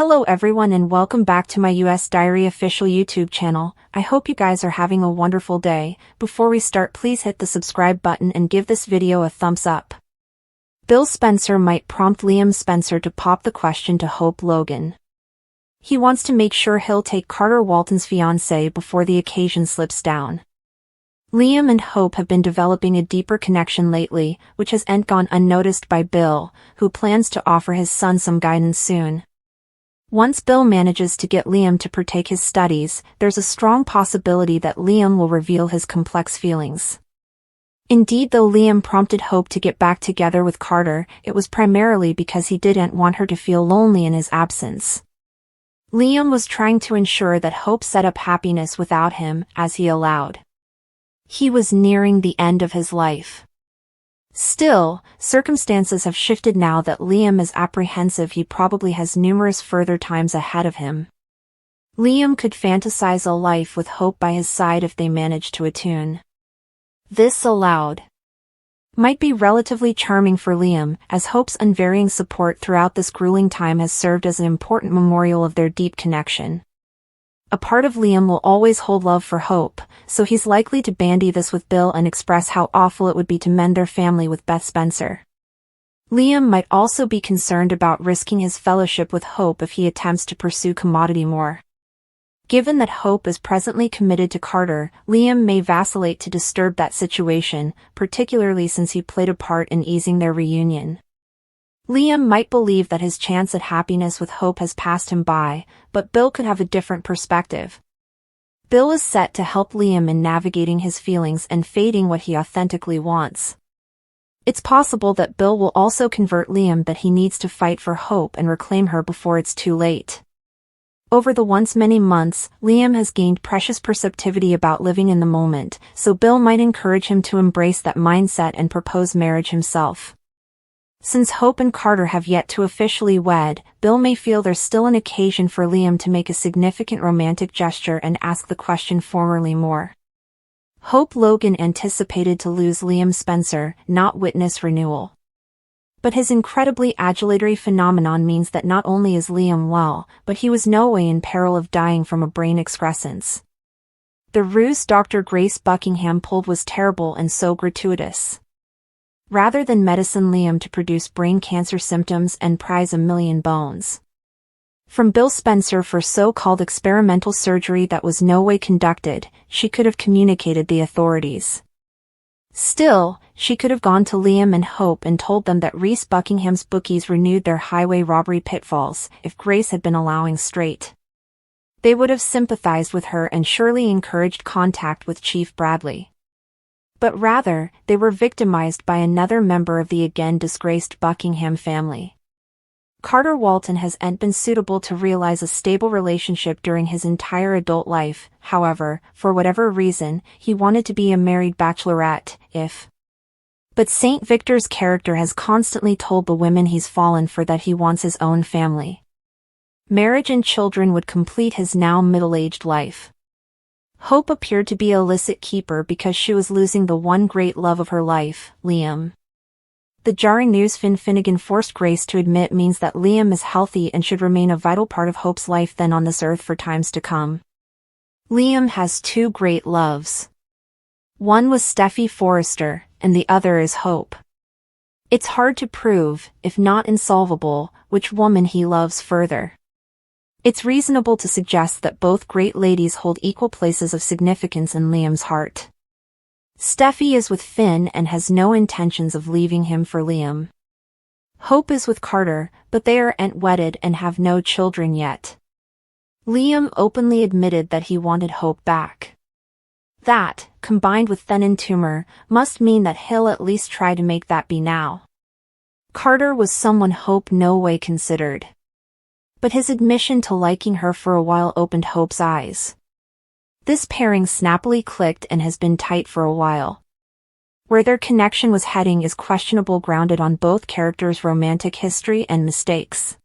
Hello everyone and welcome back to my US Diary official YouTube channel. I hope you guys are having a wonderful day. Before we start, please hit the subscribe button and give this video a thumbs up. Bill Spencer might prompt Liam Spencer to pop the question to Hope Logan. He wants to make sure he'll take Carter Walton's fiancée before the occasion slips down. Liam and Hope have been developing a deeper connection lately, which has gone unnoticed by Bill, who plans to offer his son some guidance soon. Once Bill manages to get Liam to partake his studies, there's a strong possibility that Liam will reveal his complex feelings. Indeed, though Liam prompted Hope to get back together with Carter, it was primarily because he didn't want her to feel lonely in his absence. Liam was trying to ensure that Hope set up happiness without him, as he allowed. He was nearing the end of his life. Still, circumstances have shifted now that Liam is apprehensive he probably has numerous further times ahead of him. Liam could fantasize a life with Hope by his side if they manage to attune. This aloud might be relatively charming for Liam, as Hope's unvarying support throughout this grueling time has served as an important memorial of their deep connection. A part of Liam will always hold love for Hope, so he's likely to bandy this with Bill and express how awful it would be to mend their family with Beth Spencer. Liam might also be concerned about risking his fellowship with Hope if he attempts to pursue commodity more. Given that Hope is presently committed to Carter, Liam may vacillate to disturb that situation, particularly since he played a part in easing their reunion. Liam might believe that his chance at happiness with Hope has passed him by, but Bill could have a different perspective. Bill is set to help Liam in navigating his feelings and fading what he authentically wants. It's possible that Bill will also convert Liam that he needs to fight for Hope and reclaim her before it's too late. Over the once many months, Liam has gained precious perceptivity about living in the moment, so Bill might encourage him to embrace that mindset and propose marriage himself. Since Hope and Carter have yet to officially wed, Bill may feel there's still an occasion for Liam to make a significant romantic gesture and ask the question formally more. Hope Logan anticipated to lose Liam Spencer, not witness renewal. But his incredibly adulatory phenomenon means that not only is Liam well, but he was no way in peril of dying from a brain excrescence. The ruse Dr. Grace Buckingham pulled was terrible and so gratuitous. Rather than medicine Liam to produce brain cancer symptoms and prize $1 million bones from Bill Spencer for so-called experimental surgery that was no way conducted, she could have communicated the authorities. Still, she could have gone to Liam and Hope and told them that Reese Buckingham's bookies renewed their highway robbery pitfalls if Grace had been allowing straight. They would have sympathized with her and surely encouraged contact with Chief Bradley. But rather, they were victimized by another member of the again disgraced Buckingham family. Carter Walton has been suitable to realize a stable relationship during his entire adult life. However, for whatever reason, he wanted to be a married bachelorette, But St. Victor's character has constantly told the women he's fallen for that he wants his own family. Marriage and children would complete his now middle-aged life. Hope appeared to be a illicit keeper because she was losing the one great love of her life, Liam. The jarring news Finnegan forced Grace to admit means that Liam is healthy and should remain a vital part of Hope's life then on this earth for times to come. Liam has two great loves. One was Steffi Forrester, and the other is Hope. It's hard to prove, if not insolvable, which woman he loves further. It's reasonable to suggest that both great ladies hold equal places of significance in Liam's heart. Steffi is with Finn and has no intentions of leaving him for Liam. Hope is with Carter, but they aren't wedded and have no children yet. Liam openly admitted that he wanted Hope back. That, combined with Fenn tumor, must mean that he'll at least try to make that be now. Carter was someone Hope no way considered. But his admission to liking her for a while opened Hope's eyes. This pairing snappily clicked and has been tight for a while. Where their connection was heading is questionable, grounded on both characters' romantic history and mistakes.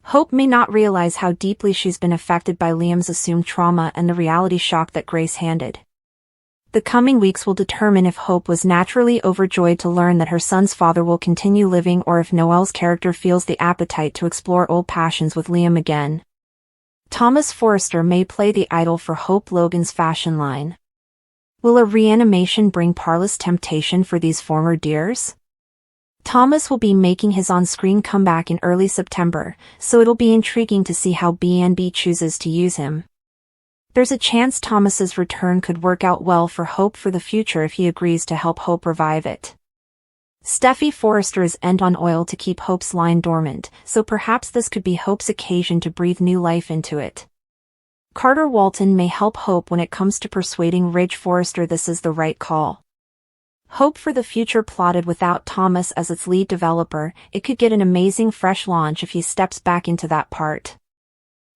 Hope may not realize how deeply she's been affected by Liam's assumed trauma and the reality shock that Grace handed. The coming weeks will determine if Hope was naturally overjoyed to learn that her son's father will continue living or if Noelle's character feels the appetite to explore old passions with Liam again. Thomas Forrester may play the idol for Hope Logan's fashion line. Will a reanimation bring parlous temptation for these former dears? Thomas will be making his on-screen comeback in early September, so it'll be intriguing to see how B&B chooses to use him. There's a chance Thomas's return could work out well for Hope for the future if he agrees to help Hope revive it. Steffy Forrester is end on oil to keep Hope's line dormant, so perhaps this could be Hope's occasion to breathe new life into it. Carter Walton may help Hope when it comes to persuading Ridge Forrester this is the right call. Hope for the future plotted without Thomas as its lead developer, it could get an amazing fresh launch if he steps back into that part.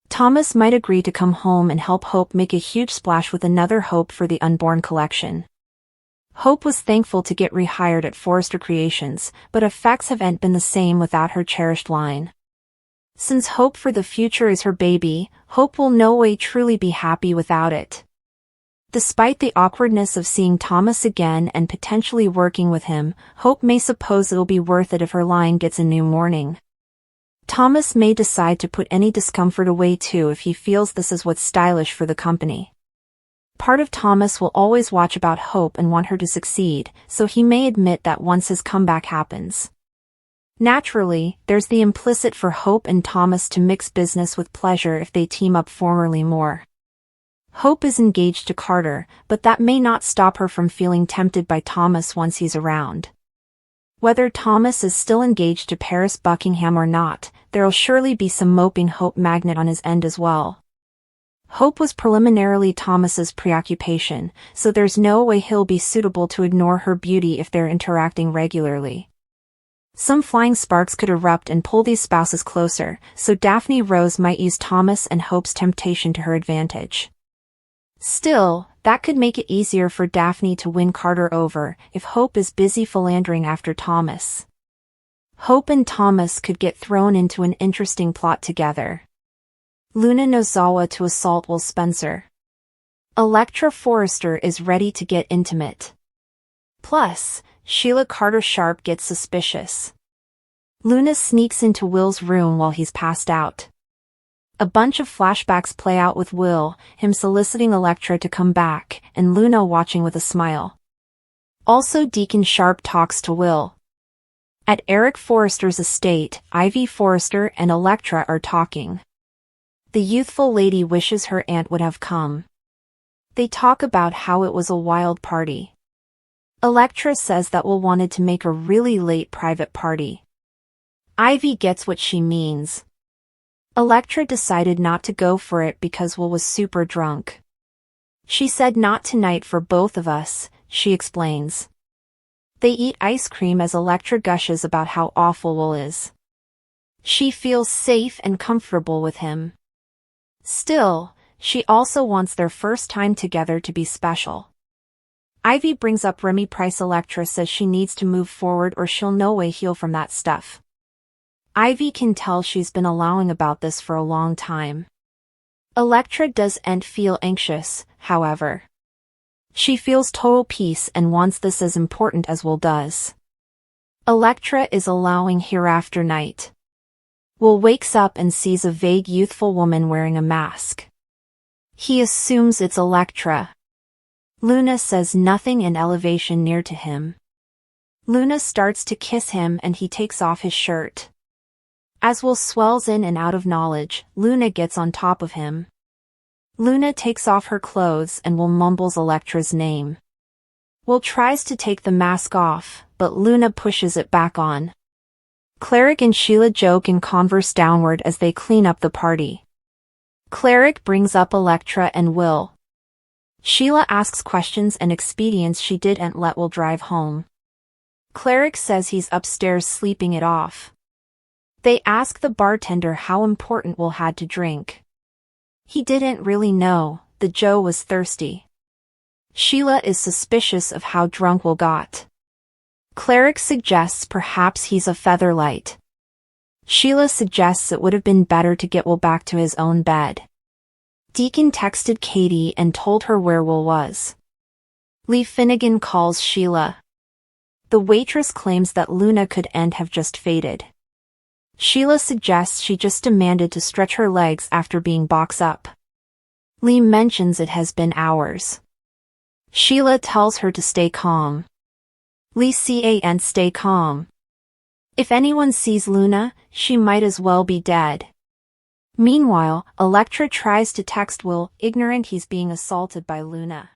Thomas might agree to come home and help Hope make a huge splash with another Hope for the Unborn collection. Hope was thankful to get rehired at Forrester Creations, but effects haven't been the same without her cherished line. Since Hope for the future is her baby, Hope will no way truly be happy without it. Despite the awkwardness of seeing Thomas again and potentially working with him, Hope may suppose it'll be worth it if her line gets a new morning. Thomas may decide to put any discomfort away too if he feels this is what's stylish for the company. Part of Thomas will always watch about Hope and want her to succeed, so he may admit that once his comeback happens. Naturally, there's the implicit for Hope and Thomas to mix business with pleasure if they team up formally more. Hope is engaged to Carter, but that may not stop her from feeling tempted by Thomas once he's around. Whether Thomas is still engaged to Paris Buckingham or not, there'll surely be some moping Hope magnet on his end as well. Hope was preliminarily Thomas's preoccupation, so there's no way he'll be suitable to ignore her beauty if they're interacting regularly. Some flying sparks could erupt and pull these spouses closer, so Daphne Rose might use Thomas and Hope's temptation to her advantage. Still, that could make it easier for Daphne to win Carter over if Hope is busy philandering after Thomas. Hope and Thomas could get thrown into an interesting plot together. Luna Nozawa to assault Will Spencer. Elektra Forrester is ready to get intimate. Plus, Sheila Carter Sharp gets suspicious. Luna sneaks into Will's room while he's passed out. A bunch of flashbacks play out with Will, him soliciting Elektra to come back, and Luna watching with a smile. Also Deacon Sharp talks to Will. At Eric Forrester's estate, Ivy Forrester and Elektra are talking. The youthful lady wishes her aunt would have come. They talk about how it was a wild party. Elektra says that Will wanted to make a really late private party. Ivy gets what she means. Elektra decided not to go for it because Will was super drunk. She said not tonight for both of us, she explains. They eat ice cream as Elektra gushes about how awful Will is. She feels safe and comfortable with him. Still, she also wants their first time together to be special. Ivy brings up Remy Price. Elektra says she needs to move forward or she'll no way heal from that stuff. Ivy can tell she's been allowing about this for a long time. Elektra doesn't feel anxious, however. She feels total peace and wants this as important as Will does. Elektra is allowing hereafter night. Will wakes up and sees a vague youthful woman wearing a mask. He assumes it's Elektra. Luna says nothing in elevation near to him. Luna starts to kiss him and he takes off his shirt. As Will swells in and out of knowledge, Luna gets on top of him. Luna takes off her clothes and Will mumbles Elektra's name. Will tries to take the mask off, but Luna pushes it back on. Cleric and Sheila joke and converse downward as they clean up the party. Cleric brings up Elektra and Will. Sheila asks questions and expedients she didn't let Will drive home. Cleric says he's upstairs sleeping it off. They ask the bartender how important Will had to drink. He didn't really know, the Joe was thirsty. Sheila is suspicious of how drunk Will got. Cleric suggests perhaps he's a featherlight. Sheila suggests it would have been better to get Will back to his own bed. Deacon texted Katie and told her where Will was. Lee Finnegan calls Sheila. The waitress claims that Luna could end have just faded. Sheila suggests she just demanded to stretch her legs after being boxed up. Lee mentions it has been hours. Sheila tells her to stay calm. Lee can't stay calm. If anyone sees Luna, she might as well be dead. Meanwhile, Elektra tries to text Will, ignorant he's being assaulted by Luna.